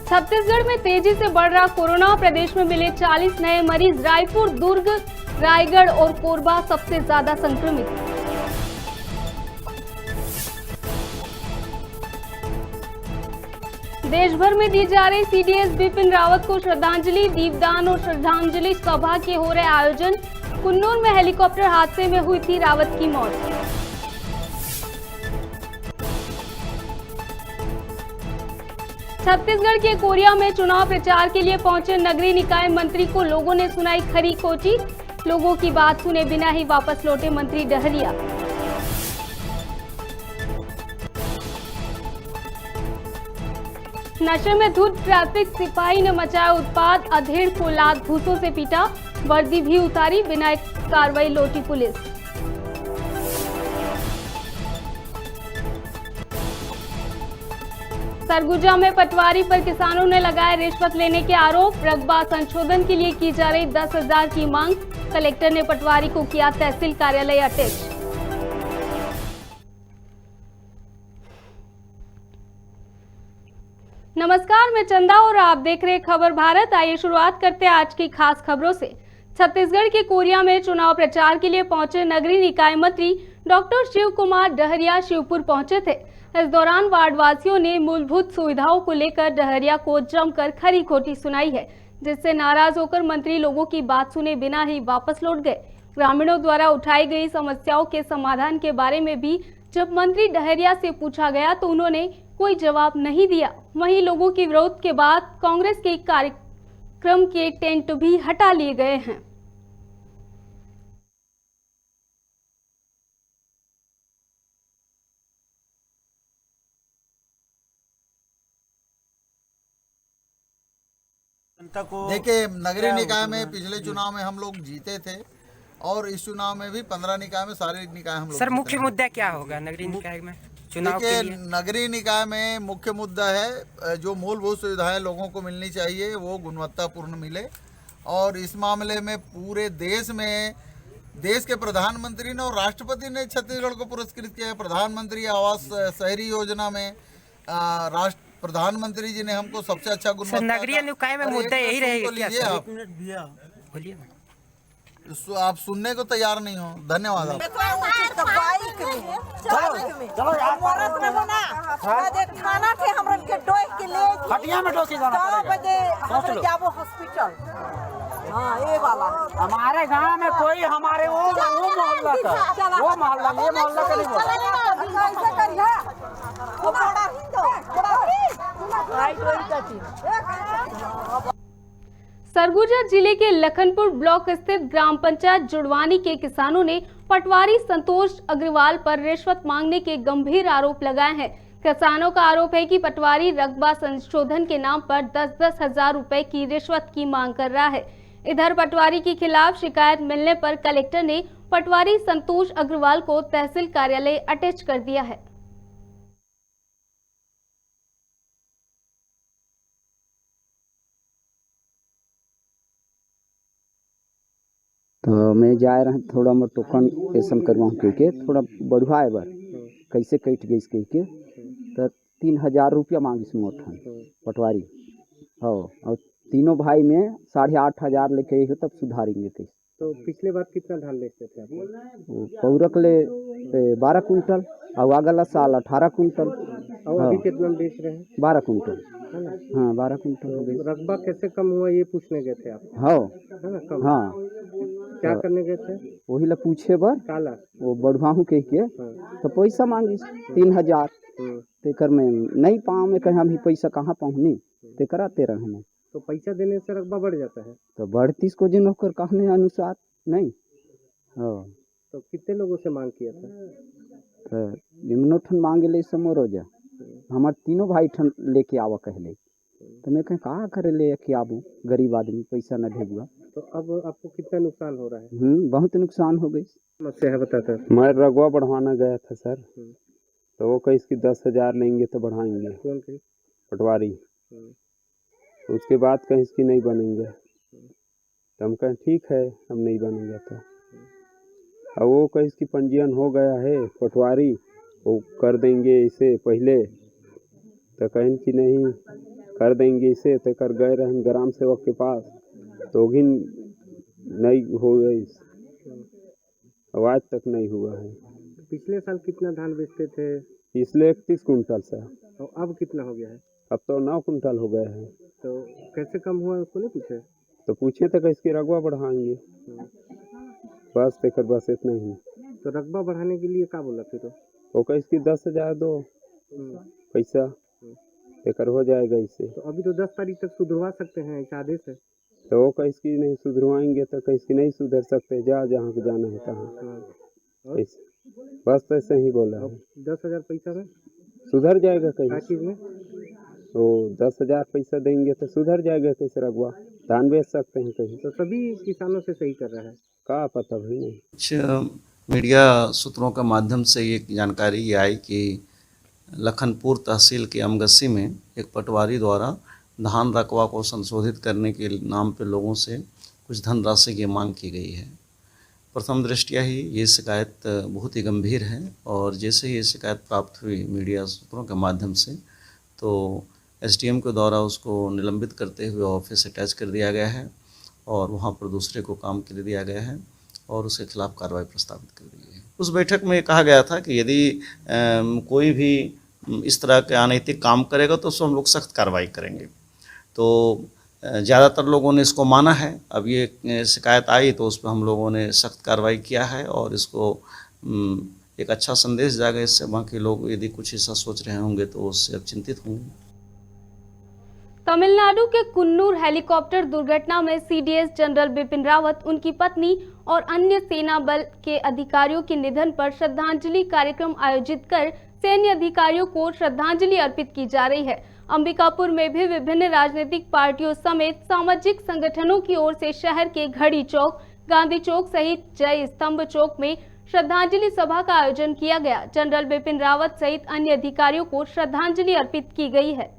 छत्तीसगढ़ में तेजी से बढ़ रहा कोरोना, प्रदेश में मिले 40 नए मरीज। रायपुर, दुर्ग, रायगढ़ और कोरबा सबसे ज्यादा संक्रमित। देश भर में दी जा रही सीडीएस बिपिन रावत को श्रद्धांजलि, दीपदान और श्रद्धांजलि सभा के हो रहे आयोजन। कुन्नूर में हेलीकॉप्टर हादसे में हुई थी रावत की मौत। छत्तीसगढ़ के कोरिया में चुनाव प्रचार के लिए पहुंचे नगरीय निकाय मंत्री को लोगों ने सुनाई खरी खोटी। लोगों की बात सुने बिना ही वापस लौटे मंत्री डहरिया। नशे में धुत ट्रैफिक सिपाही ने मचाया उत्पात, अधेड़ को लात घूंसों से पीटा, वर्दी भी उतारी, बिना कार्रवाई लौटी पुलिस। सरगुजा में पटवारी पर किसानों ने लगाए रिश्वत लेने के आरोप। रकबा संशोधन के लिए की जा रही 10,000 की मांग। कलेक्टर ने पटवारी को किया तहसील कार्यालय अटैच। नमस्कार, मैं चंदा और आप देख रहे खबर भारत। आइए शुरुआत करते हैं आज की खास खबरों से। छत्तीसगढ़ के कोरिया में चुनाव प्रचार के लिए पहुंचे नगरीय निकाय मंत्री डॉक्टर शिव कुमार डहरिया शिवपुर पहुंचे थे। इस दौरान वार्डवासियों ने मूलभूत सुविधाओं को लेकर डहरिया को जमकर खरी खोटी सुनाई है, जिससे नाराज होकर मंत्री लोगों की बात सुने बिना ही वापस लौट गए। ग्रामीणों द्वारा उठाई गई समस्याओं के समाधान के बारे में भी जब मंत्री डहरिया से पूछा गया तो उन्होंने कोई जवाब नहीं दिया। वहीं लोगों के विरोध के बाद कांग्रेस के कार्यक्रम के टेंट भी हटा लिए गए हैं। देखिए, नगरीय निकाय में पिछले चुनाव में हम लोग जीते थे और इस चुनाव में भी 15 निकाय में सारे निकाय हम लोग। सर, मुख्य मुद्दा क्या होगा नगरीय निकाय में चुनाव के लिए? नगरीय निकाय में मुख्य मुद्दा है जो मूलभूत सुविधाएं लोगों को मिलनी चाहिए वो गुणवत्तापूर्ण मिले। और इस मामले में पूरे देश में देश के प्रधानमंत्री ने और राष्ट्रपति ने छत्तीसगढ़ को पुरस्कृत किया है। प्रधानमंत्री आवास शहरी योजना में राष्ट्र प्रधानमंत्री जी ने हमको सबसे अच्छा गुणवत्ता। नगरीय निकाय में मुद्दा यही रहेगा क्या सर? बोलिए, आप सुनने को तैयार नहीं हो। धन्यवाद। आप हमारे गांव में कोई हमारे वो मोहल्ला का ये मोहल्ला का सरगुजा जिले के लखनपुर ब्लॉक स्थित ग्राम पंचायत जुड़वानी के किसानों ने पटवारी संतोष अग्रवाल पर रिश्वत मांगने के गंभीर आरोप लगाए हैं। किसानों का आरोप है कि पटवारी रकबा संशोधन के नाम पर 10-10 हजार रुपए की रिश्वत की मांग कर रहा है। इधर पटवारी के खिलाफ शिकायत मिलने पर कलेक्टर ने पटवारी संतोष अग्रवाल को तहसील कार्यालय अटैच कर दिया है। तो मैं जा रहा थोड़ा मैं टोकन ऐसा करवाऊँ क्योंकि थोड़ा बढ़वा है बार कैसे कट गई कह के तो 3,000 रुपया मांगिस मोठन पटवारी हो और तीनों भाई में 8,500 लेके हो तब सुधारेंगे कैसे। तो पिछले बार कितना धान बेचते थे आप? वो पौरक ले 12 कुंटल और अगला साल 18 कुंटल। और अभी कितना बेच रहे हैं? 12 कुंटल। हाँ 12 कुंटल हो गई। रकबा कैसे कम हुआ ये पूछने गए थे आप? हाँ क्या करने गए थे? वही ला पूछे बर काला वो बढ़वाऊ कह के तो पैसा मांगी 3,000 तेकर में नहीं पाँव में कहीं अभी पैसा कहाँ पहुँचनी ते कराते रहने। तो पैसा देने से रकबा बढ़ जाता है? तो बढ़तीस को जिन होकर कहने अनुसार नहीं। तो कितने लोगों से मांग किया था? तो निम्नो ठन मांगे ले समोरो जा हमार तीनों भाई ठन लेके आवा कहले तो मैं कहीं कहा करे ले कि आबू गरीब आदमी पैसा न ढेगुआ। तो अब आपको कितना नुकसान हो रहा है? बहुत नुकसान हो गई। समस्या है बताते। मैं रगवा बढ़वाना गया था सर, तो वो कहीं इसकी 10,000 लेंगे तो बढ़ाएंगे। कौन कही? पटवारी। उसके बाद कहीं इसकी नहीं बनेंगे तो हम कहें ठीक है हम नहीं बनेंगे तो अब वो कहीं इसकी पंजीयन हो गया है पटवारी वो कर देंगे इसे पहले तो कहें कि नहीं कर देंगे इसे, तो कर गए रहन ग्राम सेवक के पास तो भी नहीं हो गई, अब आज तक नहीं हुआ है। पिछले साल कितना धान बेचते थे पिछले 31 कुंटल से, और अब कितना हो गया है? अब तो 9 कुंटल हो गए हैं। तो कैसे कम हुआ उसको नहीं पूछे? तो पूछे तो कैसे रगवा बढ़ाएंगे, बस तेकर बस इतना ही। तो रकबा बढ़ाने के लिए क्या बोला फिर? वो कैसे 10,000 दो पैसा तेकर हो जाएगा इससे। तो अभी तो 10 तारीख तक सुधरवा सकते हैं इस आदेश है। तो वो कैसे नहीं सुधरवाएंगे तो कैसे नहीं सुधर सकते, जहाँ को जाना है तहाँ ऐसे, बस तो ऐसे ही बोला है। 10,000 पैसा में सुधर जाएगा क्या कहीं चीज़ में? तो 10,000 पैसा देंगे तो सुधर जाएगा कैसे रगवा, धान बेच सकते हैं कहीं। तो सभी किसानों से सही कर रहा है? का पता भी नहीं। कुछ मीडिया सूत्रों के माध्यम से ये जानकारी ये आई कि लखनपुर तहसील के अमगसी में एक पटवारी द्वारा धान रकवा को संशोधित करने के नाम पे लोगों से कुछ धनराशि की मांग की गई है। प्रथम दृष्टया ही ये शिकायत बहुत ही गंभीर है, और जैसे ही ये शिकायत प्राप्त हुई मीडिया सूत्रों के माध्यम से, तो एसडीएम के द्वारा उसको निलंबित करते हुए ऑफिस अटैच कर दिया गया है और वहाँ पर दूसरे को काम के लिए दिया गया है और उसके खिलाफ कार्रवाई प्रस्तावित कर दी है। उस बैठक में कहा गया था कि यदि कोई भी इस तरह के अनैतिक काम करेगा तो उसको हम लोग सख्त कार्रवाई करेंगे। तो ज़्यादातर लोगों ने इसको माना है। अब ये शिकायत आई तो उस पर हम लोगों ने सख्त कार्रवाई किया है और इसको एक अच्छा संदेश जाएगा। इससे बाकी लोग यदि कुछ ऐसा सोच रहे होंगे तो उससे अब चिंतित होंगे। तमिलनाडु के कुन्नूर हेलीकॉप्टर दुर्घटना में सीडीएस जनरल बिपिन रावत, उनकी पत्नी और अन्य सेना बल के अधिकारियों के निधन पर श्रद्धांजलि कार्यक्रम आयोजित कर सैन्य अधिकारियों को श्रद्धांजलि अर्पित की जा रही है। अंबिकापुर में भी विभिन्न राजनीतिक पार्टियों समेत सामाजिक संगठनों की ओर से शहर के घड़ी चौक, गांधी चौक सहित जय स्तंभ चौक में श्रद्धांजलि सभा का आयोजन किया गया। जनरल बिपिन रावत सहित अन्य अधिकारियों को श्रद्धांजलि अर्पित की गई है।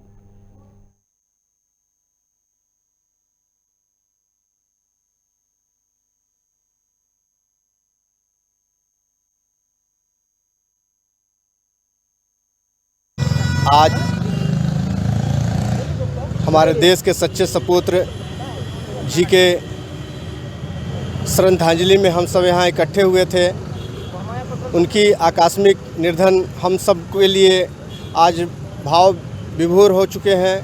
आज हमारे देश के सच्चे सपूत्र जी के श्रद्धांजलि में हम सब यहाँ इकट्ठे हुए थे। उनकी आकस्मिक निधन हम सब के लिए आज भाव विभोर हो चुके हैं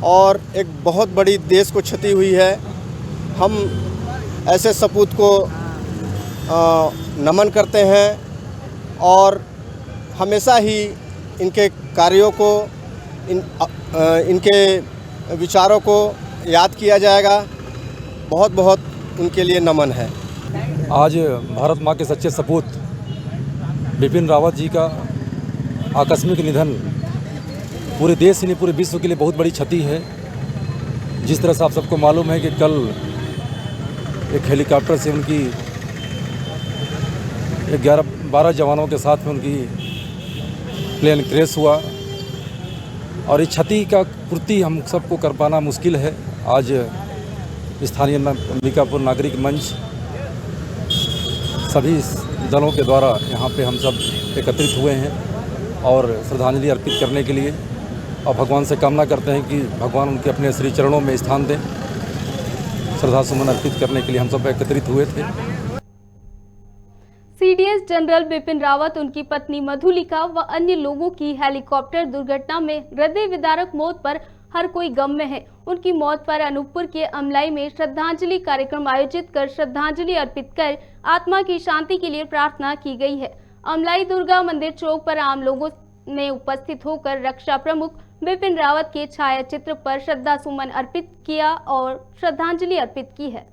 और एक बहुत बड़ी देश को क्षति हुई है। हम ऐसे सपूत को नमन करते हैं और हमेशा ही इनके कार्यों को, इनके विचारों को याद किया जाएगा। बहुत बहुत उनके लिए नमन है। आज भारत माँ के सच्चे सपूत बिपिन रावत जी का आकस्मिक निधन पूरे देश ही नहीं पूरे विश्व के लिए बहुत बड़ी क्षति है। जिस तरह से आप सबको मालूम है कि कल एक हेलीकॉप्टर से उनकी 11-12 जवानों के साथ में उनकी प्लेन क्रैश हुआ और इस क्षति का पूर्ति हम सबको कर पाना मुश्किल है। आज स्थानीय अंबिकापुर नागरिक मंच सभी दलों के द्वारा यहाँ पे हम सब एकत्रित हुए हैं और श्रद्धांजलि अर्पित करने के लिए, और भगवान से कामना करते हैं कि भगवान उनके अपने श्री चरणों में स्थान दें। श्रद्धा सुमन अर्पित करने के लिए हम सब एकत्रित हुए थे। सीडीएस जनरल बिपिन रावत, उनकी पत्नी मधुलिका व अन्य लोगों की हेलीकॉप्टर दुर्घटना में हृदय विदारक मौत पर हर कोई गम में है। उनकी मौत पर अनूपपुर के अमलाई में श्रद्धांजलि कार्यक्रम आयोजित कर श्रद्धांजलि अर्पित कर आत्मा की शांति के लिए प्रार्थना की गई है। अमलाई दुर्गा मंदिर चौक पर आम लोगों ने उपस्थित होकर रक्षा प्रमुख बिपिन रावत के छाया चित्र पर श्रद्धा सुमन अर्पित किया और श्रद्धांजलि अर्पित की है।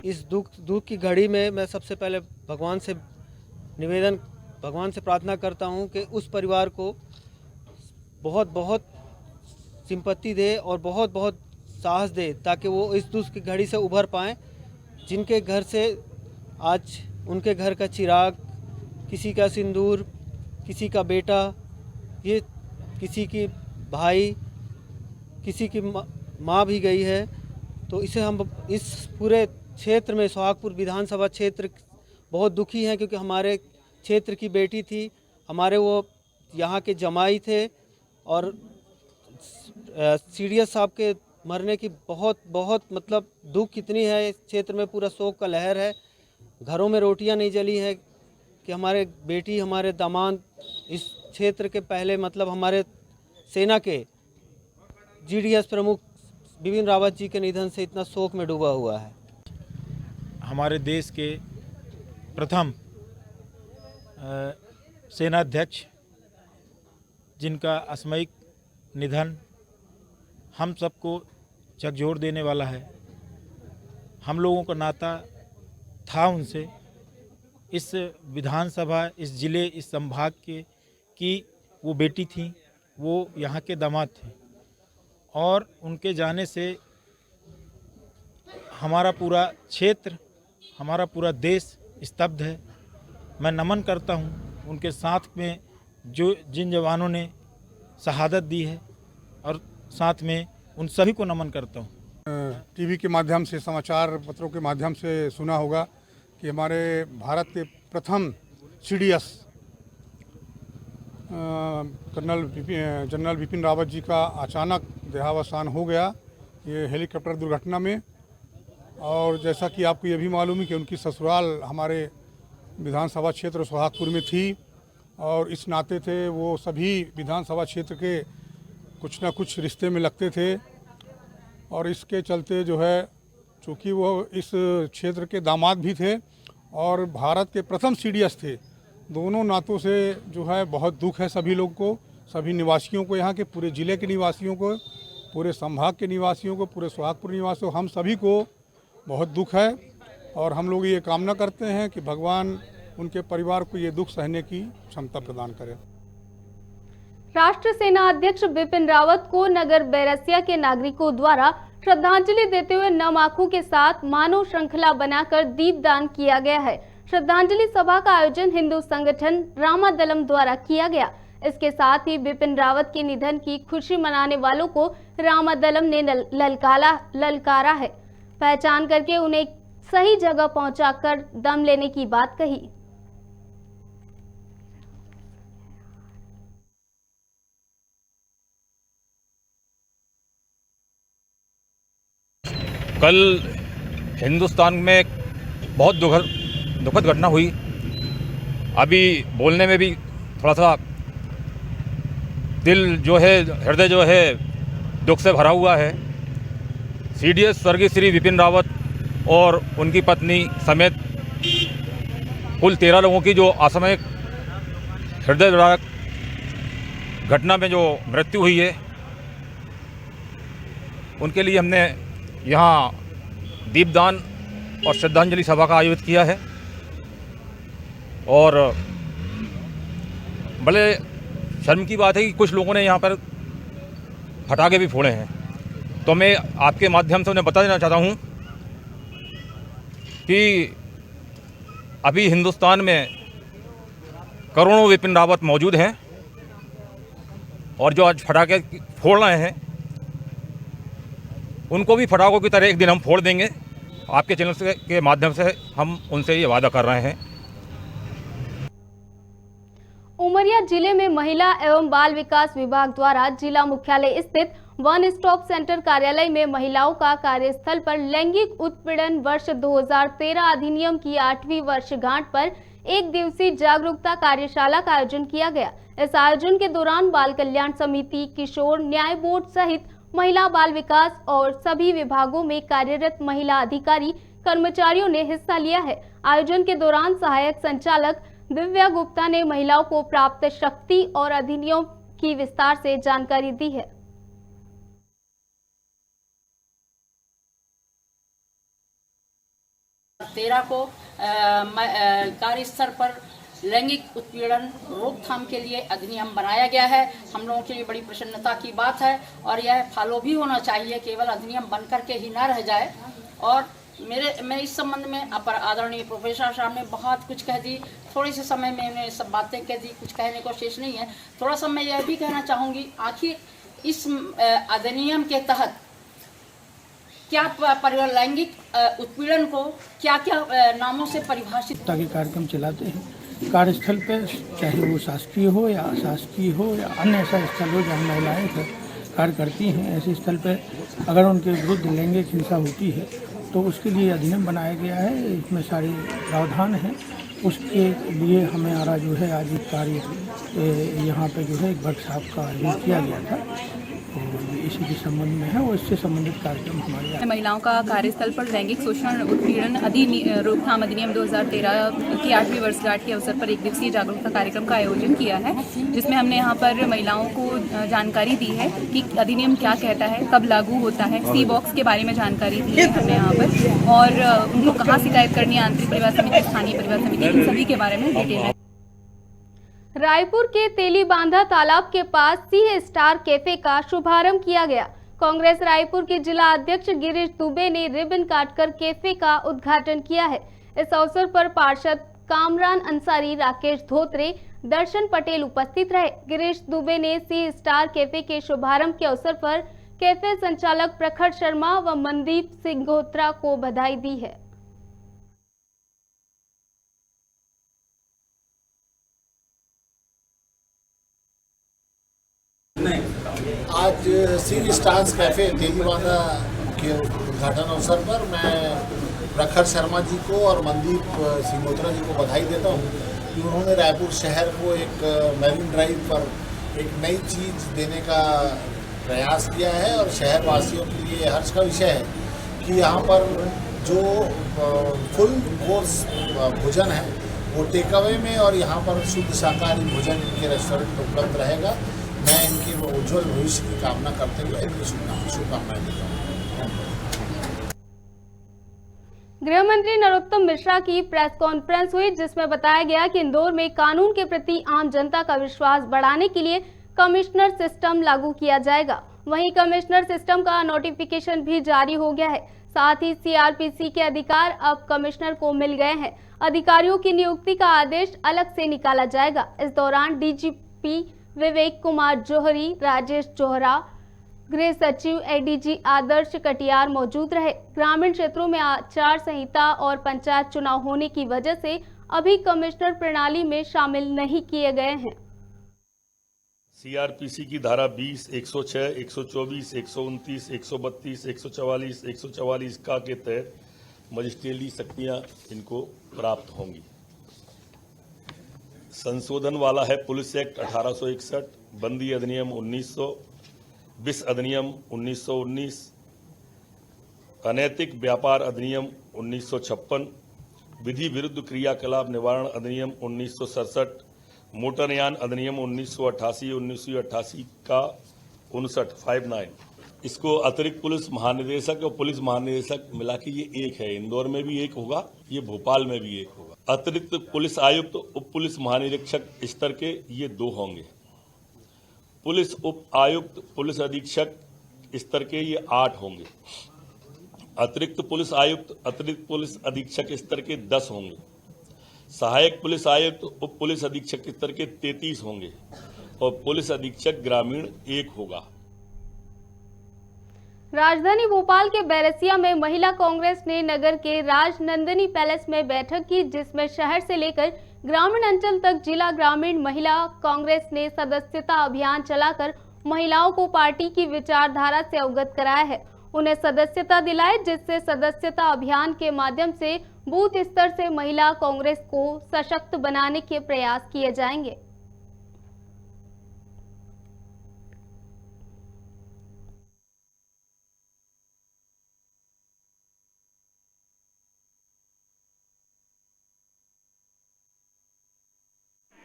इस दुख की घड़ी में मैं सबसे पहले भगवान से प्रार्थना करता हूं कि उस परिवार को बहुत बहुत सिंपत्ति दे और बहुत बहुत साहस दे, ताकि वो इस दुख की घड़ी से उभर पाएँ। जिनके घर से आज उनके घर का चिराग, किसी का सिंदूर, किसी का बेटा, ये किसी की भाई, किसी की माँ भी गई है, तो इसे हम इस पूरे क्षेत्र में, सोहागपुर विधानसभा क्षेत्र, बहुत दुखी हैं, क्योंकि हमारे क्षेत्र की बेटी थी, हमारे वो यहाँ के जमाई थे, और सीडीएस साहब के मरने की बहुत बहुत मतलब दुख कितनी है। इस क्षेत्र में पूरा शोक का लहर है। घरों में रोटियां नहीं जली है कि हमारे बेटी, हमारे दामाद इस क्षेत्र के पहले मतलब हमारे सेना के जीडीएस प्रमुख बिपिन रावत जी के निधन से इतना शोक में डूबा हुआ है। हमारे देश के प्रथम सेनाध्यक्ष, जिनका असामयिक निधन हम सबको झकझोर देने वाला है। हम लोगों का नाता था उनसे। इस विधानसभा, इस ज़िले, इस संभाग के की वो बेटी थी, वो यहाँ के दामाद थे, और उनके जाने से हमारा पूरा क्षेत्र, हमारा पूरा देश स्तब्ध है। मैं नमन करता हूँ उनके साथ में जिन जवानों ने शहादत दी है, और साथ में उन सभी को नमन करता हूँ। टीवी के माध्यम से, समाचार पत्रों के माध्यम से सुना होगा कि हमारे भारत के प्रथम सीडीएस जनरल बिपिन रावत जी का अचानक देहावसान हो गया, ये हेलीकॉप्टर दुर्घटना में। और जैसा कि आपको ये भी मालूम है कि उनकी ससुराल हमारे विधानसभा क्षेत्र सोहागपुर में थी, और इस नाते थे वो सभी विधानसभा क्षेत्र के कुछ ना कुछ रिश्ते में लगते थे। और इसके चलते जो है, चूँकि वो इस क्षेत्र के दामाद भी थे और भारत के प्रथम सीडीएस थे, दोनों नातों से जो है बहुत दुख है सभी लोग को, सभी निवासियों को, यहाँ के पूरे ज़िले के निवासियों को, पूरे संभाग के निवासियों को, पूरे सोहागपुर निवासियों, हम सभी को बहुत दुख है। और हम लोग ये कामना करते हैं कि भगवान उनके परिवार को ये दुख सहने की क्षमता प्रदान करें। राष्ट्र सेना अध्यक्ष बिपिन रावत को नगर बैरसिया के नागरिकों द्वारा श्रद्धांजलि देते हुए नम आंखों के साथ मानव श्रृंखला बनाकर दीपदान किया गया है। श्रद्धांजलि सभा का आयोजन हिंदू संगठन रामादलम द्वारा किया गया। इसके साथ ही बिपिन रावत के निधन की खुशी मनाने वालों को रामादलम ने ललकारा है, पहचान करके उन्हें सही जगह पहुंचाकर दम लेने की बात कही। कल हिंदुस्तान में एक बहुत दुखद घटना हुई। अभी बोलने में भी थोड़ा सा दिल जो है, हृदय जो है दुख से भरा हुआ है। सीडीएस स्वर्गीय श्री बिपिन रावत और उनकी पत्नी समेत कुल 13 लोगों की जो असामयिक हृदयद्वारक घटना में जो मृत्यु हुई है, उनके लिए हमने यहाँ दीपदान और श्रद्धांजलि सभा का आयोजित किया है। और बड़े शर्म की बात है कि कुछ लोगों ने यहाँ पर पटाखे भी फोड़े हैं। तो मैं आपके माध्यम से उन्हें बता देना चाहता हूँ कि अभी हिंदुस्तान में करोड़ों बिपिन रावत मौजूद हैं, और जो आज पटाखे फोड़ रहे हैं उनको भी पटाखों की तरह एक दिन हम फोड़ देंगे। आपके चैनल के माध्यम से हम उनसे ये वादा कर रहे हैं। उमरिया जिले में महिला एवं बाल विकास विभाग द्वारा जिला मुख्यालय स्थित वन स्टॉप सेंटर कार्यालय में महिलाओं का कार्यस्थल पर लैंगिक उत्पीड़न वर्ष 2013 अधिनियम की 8वीं वर्षगांठ पर एक दिवसीय जागरूकता कार्यशाला का आयोजन किया गया। इस आयोजन के दौरान बाल कल्याण समिति, किशोर न्याय बोर्ड सहित महिला बाल विकास और सभी विभागों में कार्यरत महिला अधिकारी कर्मचारियों ने हिस्सा लिया है। आयोजन के दौरान सहायक संचालक दिव्या गुप्ता ने महिलाओं को प्राप्त शक्ति और अधिनियम की विस्तार से जानकारी दी है। तेरह को कार्य स्तर पर लैंगिक उत्पीड़न रोकथाम के लिए अधिनियम बनाया गया है। हम लोगों के लिए बड़ी प्रसन्नता की बात है और यह फॉलो भी होना चाहिए, केवल अधिनियम बन करके ही ना रह जाए। और मैं इस संबंध में अपर आदरणीय प्रोफेसर साहब ने बहुत कुछ कह दी, थोड़े से समय में उन्होंने सब बातें कह दी, कुछ कहने को शेष नहीं है। थोड़ा सा मैं यह भी कहना चाहूँगी, आखिर इस अधिनियम के तहत क्या लैंगिक उत्पीड़न को क्या क्या नामों से परिभाषित के कार्यक्रम चलाते हैं कार्यस्थल पर, चाहे वो शासकीय हो या अशासकीय हो या अन्य ऐसा स्थल हो जहाँ महिलाएं कार्य करती हैं। ऐसे स्थल पर अगर उनके विरुद्ध लैंगिक हिंसा होती है तो उसके लिए अधिनियम बनाया गया है, इसमें सारे प्रावधान हैं। उसके लिए हमारा जो है आज एक कार्य यहाँ पे जो है एक वर्कशॉप का आयोजन किया गया था और इसी के संबंध में है और इससे संबंधित कार्यक्रम हमारे महिलाओं का कार्यस्थल पर लैंगिक शोषण उत्पीड़न रोकथाम अधिनियम 2013 की 8वीं वर्षगांठ के अवसर पर एक दिवसीय जागरूकता कार्यक्रम का आयोजन किया है, जिसमें हमने यहाँ पर महिलाओं को जानकारी दी है कि अधिनियम क्या कहता है, कब लागू होता है, सी बॉक्स के बारे में जानकारी दी है हमने यहाँ पर, और उनको कहाँ शिकायत करनी है, आंतरिक परिवार समिति, स्थानीय परिवार समिति, इन सभी के बारे में डिटेल है। रायपुर के तेलीबांधा तालाब के पास सी स्टार कैफे का शुभारंभ किया गया। कांग्रेस रायपुर के जिला अध्यक्ष गिरीश दुबे ने रिबन काटकर कैफे का उद्घाटन किया है। इस अवसर पर पार्षद कामरान अंसारी, राकेश धोत्रे, दर्शन पटेल उपस्थित रहे। गिरीश दुबे ने सी स्टार कैफे के शुभारंभ के अवसर पर कैफे संचालक प्रखर शर्मा व मनदीप सिंघोत्रा को बधाई दी है। आज सी स्टार्स कैफ़े तेलीबांधा के उद्घाटन अवसर पर मैं प्रखर शर्मा जी को और मनदीप सिंघोत्रा जी को बधाई देता हूँ कि उन्होंने रायपुर शहर को एक मैरीन ड्राइव पर एक नई चीज़ देने का प्रयास किया है और शहर वासियों के लिए हर्ष का विषय है कि यहाँ पर जो फुल कोर्स भोजन है वो टेक अवे में और यहाँ पर शुद्ध शाकाहारी भोजन इनके रेस्टोरेंट में उपलब्ध रहेगा। मैं इनके उज्जवल भविष्य की कामना करते हुए इनकी शुभकामनाएं देता हूँ। गृह मंत्री नरोत्तम मिश्रा की प्रेस कॉन्फ्रेंस हुई, जिसमें बताया गया कि इंदौर में कानून के प्रति आम जनता का विश्वास बढ़ाने के लिए कमिश्नर सिस्टम लागू किया जाएगा। वहीं कमिश्नर सिस्टम का नोटिफिकेशन भी जारी हो गया है। साथ ही सीआरपीसी के अधिकार अब कमिश्नर को मिल गए हैं। अधिकारियों की नियुक्ति का आदेश अलग से निकाला जाएगा। इस दौरान डीजीपी विवेक कुमार जौहरी, राजेश जोहरा, गृह सचिव एडीजी आदर्श कटियार मौजूद रहे। ग्रामीण क्षेत्रों में आचार संहिता और पंचायत चुनाव होने की वजह से अभी कमिश्नर प्रणाली में शामिल नहीं किए गए हैं। सीआरपीसी की धारा 20, 106, 124, 129, 132, 144, 144 का के तहत मजिस्ट्रियली शक्तियां इनको प्राप्त होंगी। संशोधन वाला है पुलिस एक्ट 1861, बंदी अधिनियम 1900, विस अधिनियम 1919, अनैतिक व्यापार अधिनियम 1956, विधि विरुद्ध क्रियाकलाप निवारण अधिनियम 1967, मोटरयान अधिनियम 1988 का 59 इसको अतिरिक्त पुलिस महानिदेशक और पुलिस महानिदेशक मिला के ये एक है। इंदौर में भी एक होगा, ये भोपाल में भी एक होगा। अतिरिक्त पुलिस आयुक्त, उप पुलिस महानिरीक्षक स्तर के ये 2 होंगे। पुलिस उप आयुक्त, पुलिस अधीक्षक स्तर के ये 8 होंगे। अतिरिक्त पुलिस आयुक्त, अतिरिक्त पुलिस अधीक्षक स्तर के 10 होंगे। सहायक पुलिस आयुक्त, उप पुलिस अधीक्षक स्तर के 33 होंगे और पुलिस अधीक्षक ग्रामीण 1 होगा। राजधानी भोपाल के बैरसिया में महिला कांग्रेस ने नगर के राजनंदिनी पैलेस में बैठक की, जिसमें शहर से लेकर ग्रामीण अंचल तक जिला ग्रामीण महिला कांग्रेस ने सदस्यता अभियान चलाकर महिलाओं को पार्टी की विचारधारा से अवगत कराया है। उन्हें सदस्यता दिलाए, जिससे सदस्यता अभियान के माध्यम से बूथ स्तर से महिला कांग्रेस को सशक्त बनाने के प्रयास किए जाएंगे।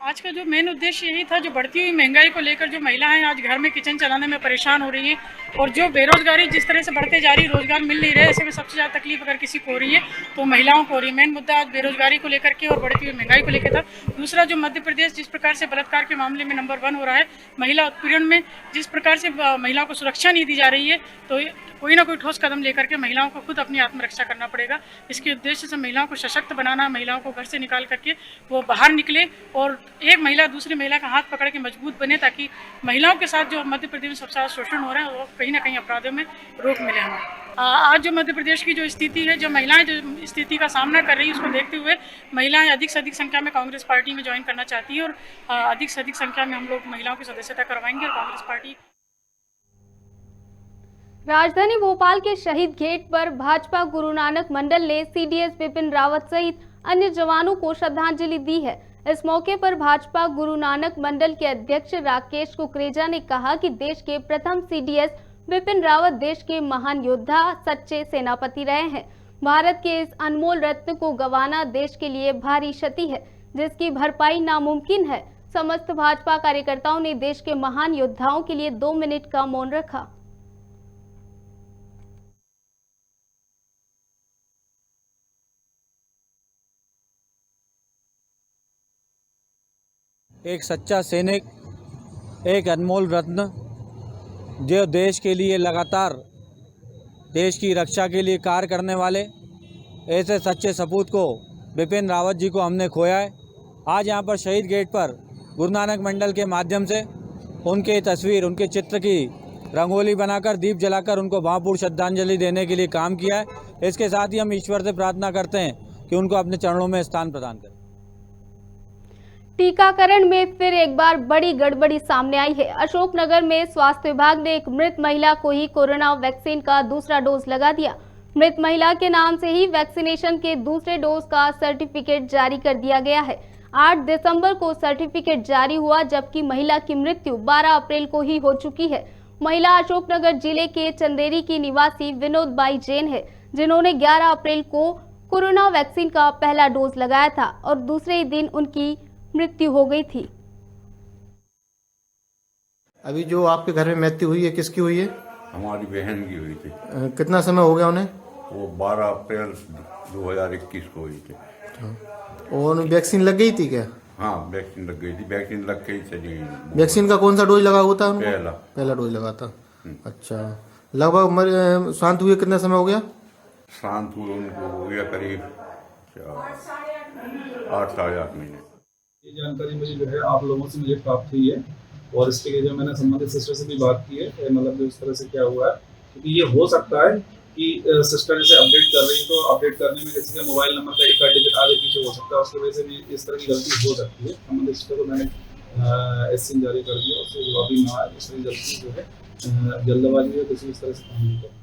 आज का जो मेन उद्देश्य यही था, जो बढ़ती हुई महंगाई को लेकर जो महिलाएं आज घर में किचन चलाने में परेशान हो रही हैं और जो बेरोजगारी जिस तरह से बढ़ते जा रही है, रोजगार मिल नहीं रहा है, ऐसे में सबसे ज़्यादा तकलीफ अगर किसी को हो रही है तो महिलाओं को हो रही है। मेन मुद्दा आज बेरोजगारी को लेकर के और बढ़ती हुई महंगाई को लेकर था। दूसरा, जो मध्य प्रदेश जिस प्रकार से बलात्कार के मामले में नंबर 1 हो रहा है, महिला उत्पीड़न में जिस प्रकार से महिलाओं को सुरक्षा नहीं दी जा रही है, तो कोई ना कोई ठोस कदम लेकर के महिलाओं को खुद अपनी आत्मरक्षा करना पड़ेगा। इसके उद्देश्य से महिलाओं को सशक्त बनाना, महिलाओं को घर से निकाल करके वो बाहर निकले और एक महिला दूसरी महिला का हाथ पकड़ के मजबूत बने, ताकि महिलाओं के साथ जो मध्य प्रदेश में सबसे ज़्यादा शोषण हो रहा है वो कहीं ना कहीं अपराधों में रोक मिले हमें। आज जो मध्य प्रदेश की जो स्थिति है, जो महिलाएं जो स्थिति का सामना कर रही है, उसको देखते हुए महिलाएं अधिक से अधिक संख्या में कांग्रेस पार्टी में ज्वाइन करना चाहती है और अधिक से अधिक संख्या में हम लोग महिलाओं की सदस्यता करवाएंगे और कांग्रेस पार्टी। राजधानी भोपाल के शहीद गेट पर भाजपा गुरु नानक मंडल ने सीडीएस विपिन रावत सहित अन्य जवानों को श्रद्धांजलि दी है। इस मौके पर भाजपा गुरु नानक मंडल के अध्यक्ष राकेश कुकरेजा ने कहा कि देश के प्रथम सीडीएस विपिन रावत देश के महान योद्धा, सच्चे सेनापति रहे हैं। भारत के इस अनमोल रत्न को गंवाना देश के लिए भारी क्षति है, जिसकी भरपाई नामुमकिन है। समस्त भाजपा कार्यकर्ताओं ने देश के महान योद्धाओं के लिए 2 मिनट का मौन रखा। एक सच्चा सैनिक, एक अनमोल रत्न, जो देश के लिए लगातार देश की रक्षा के लिए कार्य करने वाले ऐसे सच्चे सपूत को विपिन रावत जी को हमने खोया है। आज यहाँ पर शहीद गेट पर गुरु नानक मंडल के माध्यम से उनके तस्वीर, उनके चित्र की रंगोली बनाकर, दीप जलाकर उनको भावपूर्ण श्रद्धांजलि देने के लिए काम किया है। इसके साथ ही हम ईश्वर से प्रार्थना करते हैं कि उनको अपने चरणों में स्थान प्रदान करें। टीकाकरण में फिर एक बार बड़ी गड़बड़ी सामने आई है। अशोकनगर में स्वास्थ्य विभाग ने एक मृत महिला को ही कोरोना वैक्सीन का दूसरा डोज लगा दिया। मृत महिला के नाम से ही वैक्सीनेशन के दूसरे डोज का सर्टिफिकेट जारी कर दिया गया है। 8 दिसंबर को सर्टिफिकेट जारी हुआ, जबकि महिला की मृत्यु 12 अप्रैल को ही हो चुकी है। महिला अशोकनगर जिले के चंदेरी की निवासी विनोद बाई जैन है, जिन्होंने 11 अप्रैल को कोरोना वैक्सीन का पहला डोज लगाया था और दूसरे ही दिन उनकी मृत्यु हो गई थी। अभी जो आपके घर में मृत्यु हुई है, किसकी हुई है? हमारी बहन की हुई थी। कितना समय हो गया उन्हें? वो 12 अप्रैल 2021 को हुई थी। और वैक्सीन लग गई थी क्या? हाँ, वैक्सीन लग गई थी। वैक्सीन लग के ही चली गई। वैक्सीन का कौन सा डोज लगा हुआ था उनको? पहला डोज लगा था। अच्छा, लगभग शांत हुए कितना समय हो गया? शांत हुए उनको हो गया करीब 8 साढ़े 8 महीने। ये जानकारी मुझे जो है आप लोगों से मुझे प्राप्त हुई है और इसके लिए जो मैंने संबंधित सिस्टर से भी बात की है, मतलब इस तरह से क्या हुआ है, क्योंकि ये हो सकता है कि सिस्टर जैसे अपडेट कर रही है तो अपडेट करने में किसी का मोबाइल नंबर का एक डिजिट आगे पीछे हो सकता है, उसकी वजह से भी इस तरह की गलती हो सकती है। संबंधित सिस्टर को मैंने एससीन जारी कर दिया, उससे जवाब भी ना आए, इस तरह गलती जो है जल्दबाजी है किसी इस तरह से काम नहीं करता।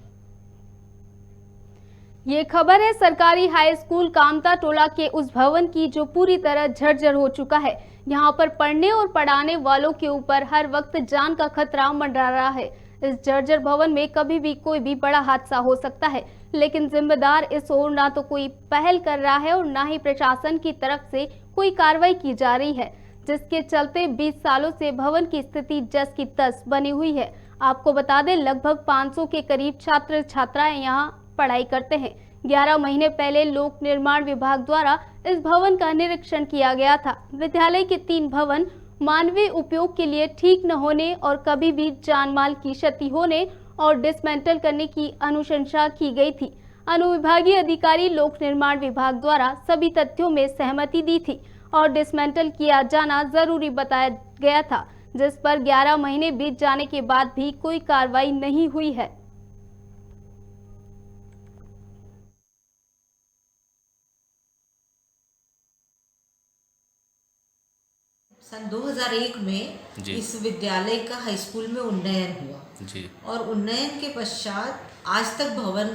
ये खबर है सरकारी हाई स्कूल कामता टोला के उस भवन की जो पूरी तरह झरझर हो चुका है। यहाँ पर पढ़ने और पढ़ाने वालों के ऊपर हर वक्त जान का खतरा मंडरा रहा है। इस जर्जर भवन में कभी भी कोई भी बड़ा हादसा हो सकता है, लेकिन जिम्मेदार इस ओर ना तो कोई पहल कर रहा है और ना ही प्रशासन की तरफ से कोई कार्रवाई की जा रही है, जिसके चलते 20 सालों से भवन की स्थिति जस की तस बनी हुई है। आपको बता दें, लगभग 500 के करीब छात्र छात्राएं यहाँ पढ़ाई करते हैं। 11 महीने पहले लोक निर्माण विभाग द्वारा इस भवन का निरीक्षण किया गया था। विद्यालय के 3 भवन मानवीय उपयोग के लिए ठीक न होने और कभी भी जान माल की क्षति होने और डिसमेंटल करने की अनुशंसा की गई थी। अनुविभागीय अधिकारी लोक निर्माण विभाग द्वारा सभी तथ्यों में सहमति दी थी और डिसमेंटल किया जाना जरूरी बताया गया था, जिस पर 11 महीने बीत जाने के बाद भी कोई कार्रवाई नहीं हुई है। सन 2001 में इस विद्यालय का हाई स्कूल में उन्नयन हुआ जी। और उन्नयन के पश्चात आज तक भवन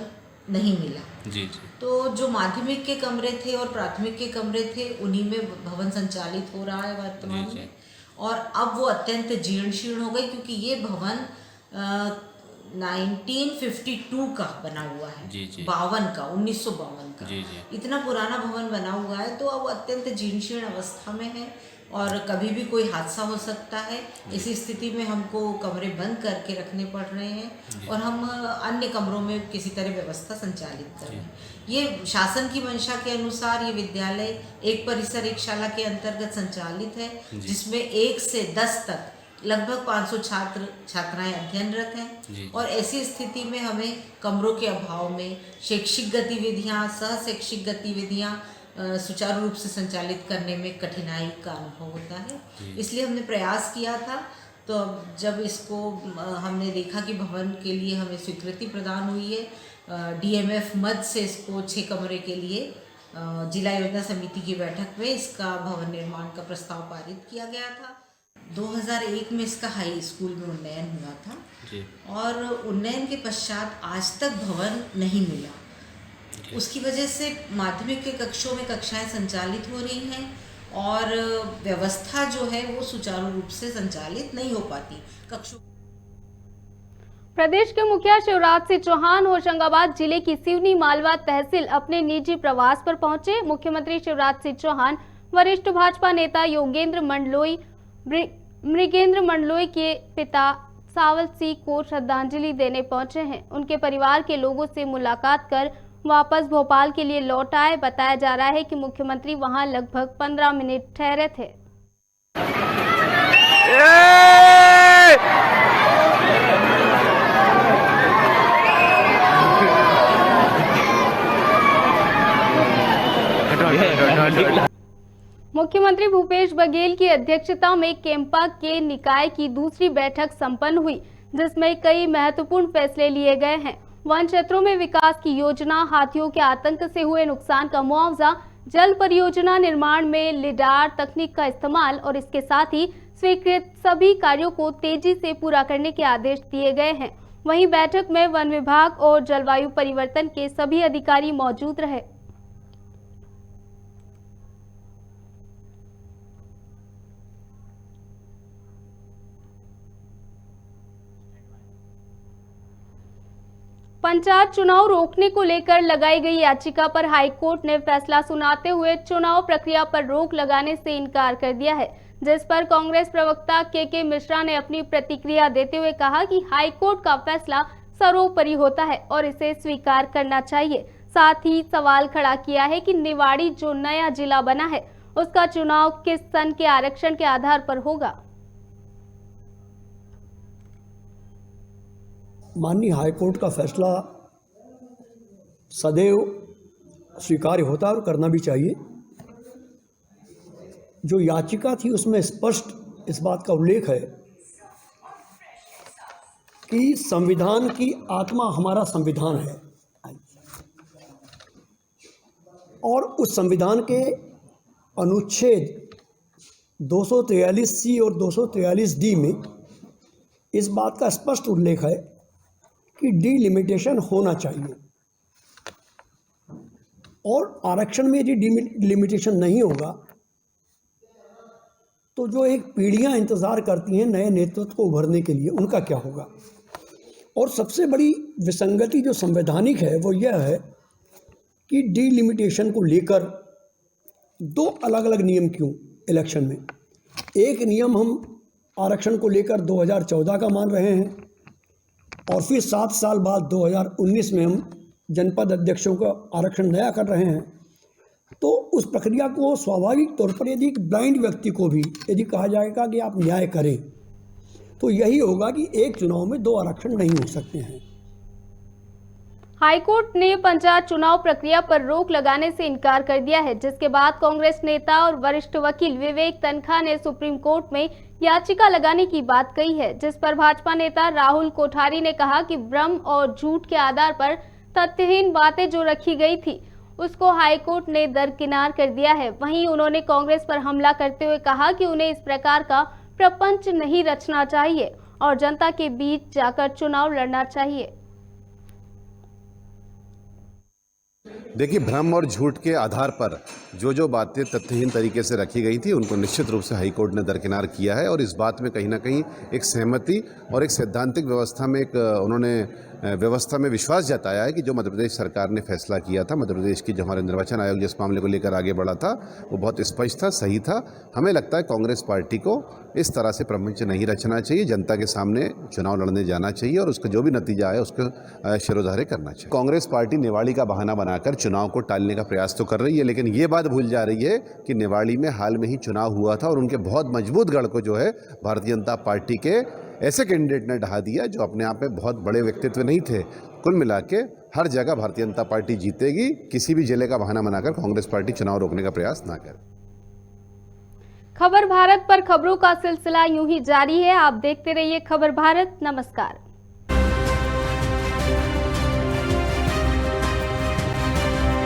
नहीं मिला जी। तो जो माध्यमिक के कमरे थे और प्राथमिक के कमरे थे, उन्हीं में भवन संचालित हो रहा है वर्तमान में। और अब वो अत्यंत जीर्ण शीर्ण हो गई, क्योंकि ये भवन 1952 का बना हुआ है जी। 1952 का जी। इतना पुराना भवन बना हुआ है, तो अब अत्यंत जीर्ण शीर्ण अवस्था में है। और कभी भी कोई हादसा हो सकता है। इसी स्थिति में हमको कमरे बंद करके रखने पड़ रहे हैं और हम अन्य कमरों में किसी तरह व्यवस्था संचालित कर रहे हैं। ये शासन की मंशा के अनुसार ये विद्यालय एक परिसर एक शाला के अंतर्गत संचालित है, जिसमें 1 से 10 तक लगभग 500 छात्र छात्राएं अध्ययनरत हैं और ऐसी स्थिति में हमें कमरों के अभाव में शैक्षिक गतिविधियां, सह शैक्षिक गतिविधियां सुचारू रूप से संचालित करने में कठिनाई का अनुभव होता है। इसलिए हमने प्रयास किया था, तो जब इसको हमने देखा कि भवन के लिए हमें स्वीकृति प्रदान हुई है, डीएमएफ मद से इसको 6 कमरे के लिए जिला योजना समिति की बैठक में इसका भवन निर्माण का प्रस्ताव पारित किया गया था। 2001 में इसका हाई स्कूल में उन्नयन हुआ था और उन्नयन के पश्चात आज तक भवन नहीं मिला। उसकी वजह से माध्यमिक के कक्षों में कक्षाएं संचालित हो रही हैं और व्यवस्था जो है वो सुचारू रूप से संचालित नहीं हो पाती कक्षों। प्रदेश के मुखिया शिवराज सिंह चौहान होशंगाबाद जिले की सिवनी मालवा तहसील अपने निजी प्रवास पर पहुंचे। मुख्यमंत्री शिवराज सिंह चौहान वरिष्ठ भाजपा नेता योगेंद्र मंडलोई मृगेंद्र मंडलोई के पिता सावल सिंह को श्रद्धांजलि देने पहुंचे हैं। उनके परिवार के लोगों से मुलाकात कर वापस भोपाल के लिए लौट आए। बताया जा रहा है कि मुख्यमंत्री वहां लगभग 15 मिनट ठहरे थे। मुख्यमंत्री भूपेश बघेल की अध्यक्षता में केम्पा के निकाय की दूसरी बैठक संपन्न हुई, जिसमें कई महत्वपूर्ण फैसले लिए गए हैं। वन क्षेत्रों में विकास की योजना, हाथियों के आतंक से हुए नुकसान का मुआवजा, जल परियोजना निर्माण में लिडार तकनीक का इस्तेमाल और इसके साथ ही स्वीकृत सभी कार्यों को तेजी से पूरा करने के आदेश दिए गए हैं। वहीं बैठक में वन विभाग और जलवायु परिवर्तन के सभी अधिकारी मौजूद रहे। पंचायत चुनाव रोकने को लेकर लगाई गई याचिका पर हाईकोर्ट ने फैसला सुनाते हुए चुनाव प्रक्रिया पर रोक लगाने से इनकार कर दिया है, जिस पर कांग्रेस प्रवक्ता के मिश्रा ने अपनी प्रतिक्रिया देते हुए कहा कि हाईकोर्ट का फैसला सर्वोपरि होता है और इसे स्वीकार करना चाहिए। साथ ही सवाल खड़ा किया है कि निवाड़ी जो नया जिला बना है उसका चुनाव किस सन के आरक्षण के आधार पर होगा। माननीय हाईकोर्ट का फैसला सदैव स्वीकार्य होता है और करना भी चाहिए। जो याचिका थी उसमें स्पष्ट इस बात का उल्लेख है कि संविधान की आत्मा हमारा संविधान है और उस संविधान के अनुच्छेद 243C और 243D में इस बात का स्पष्ट उल्लेख है कि डिलिमिटेशन होना चाहिए और आरक्षण में यदि डिलिमिटेशन नहीं होगा तो जो एक पीढ़ियां इंतज़ार करती हैं नए नेतृत्व को उभरने के लिए, उनका क्या होगा। और सबसे बड़ी विसंगति जो संवैधानिक है वो यह है कि डिलिमिटेशन को लेकर 2 अलग अलग नियम क्यों इलेक्शन में। एक नियम हम आरक्षण को लेकर 2014 का मान रहे हैं और फिर 7 साल बाद 2019 में हम जनपद अध्यक्षों का आरक्षण नया कर रहे हैं। तो उस प्रक्रिया को स्वाभाविक तौर पर यदि एक ब्लाइंड व्यक्ति को भी यदि कहा जाएगा कि आप न्याय करें तो यही होगा कि एक चुनाव में 2 आरक्षण नहीं हो सकते हैं। हाईकोर्ट ने पंचायत चुनाव प्रक्रिया पर रोक लगाने से इनकार कर दिया है, जिसके बाद कांग्रेस नेता और वरिष्ठ वकील विवेक तनखा ने सुप्रीम कोर्ट में याचिका लगाने की बात कही है, जिस पर भाजपा नेता राहुल कोठारी ने कहा कि भ्रम और झूठ के आधार पर तथ्यहीन बातें जो रखी गई थी उसको हाईकोर्ट ने दरकिनार कर दिया है। वहीं उन्होंने कांग्रेस पर हमला करते हुए कहा कि उन्हें इस प्रकार का प्रपंच नहीं रचना चाहिए और जनता के बीच जाकर चुनाव लड़ना चाहिए। देखिए, भ्रम और झूठ के आधार पर जो बातें तथ्यहीन तरीके से रखी गई थी उनको निश्चित रूप से हाईकोर्ट ने दरकिनार किया है और इस बात में कहीं ना कहीं एक सहमति और एक सैद्धांतिक व्यवस्था में उन्होंने व्यवस्था में विश्वास जताया है कि जो मध्य प्रदेश सरकार ने फैसला किया था, मध्य प्रदेश की जो हमारे निर्वाचन आयोग जिस मामले को लेकर आगे बढ़ा था वो बहुत स्पष्ट था, सही था। हमें लगता है कांग्रेस पार्टी को इस तरह से प्रपंच नहीं रचना चाहिए, जनता के सामने चुनाव लड़ने जाना चाहिए और उसका जो भी नतीजा है उसको शिरोधार्य करना चाहिए। कांग्रेस पार्टी निवाड़ी का बहाना बनाकर चुनाव को टालने का प्रयास तो कर रही है, लेकिन ये बात भूल जा रही है कि निवाड़ी में हाल में ही चुनाव हुआ था और उनके बहुत मजबूत गढ़ को जो है भारतीय जनता पार्टी के ऐसे कैंडिडेट ने ढहा दिया जो अपने आप में बहुत बड़े व्यक्तित्व नहीं थे। कुल मिला के हर जगह भारतीय जनता पार्टी जीतेगी, किसी भी जिले का बहाना बनाकर कांग्रेस पार्टी चुनाव रोकने का प्रयास ना करे। खबर भारत पर खबरों का सिलसिला यूं ही जारी है। आप देखते रहिए खबर भारत। नमस्कार।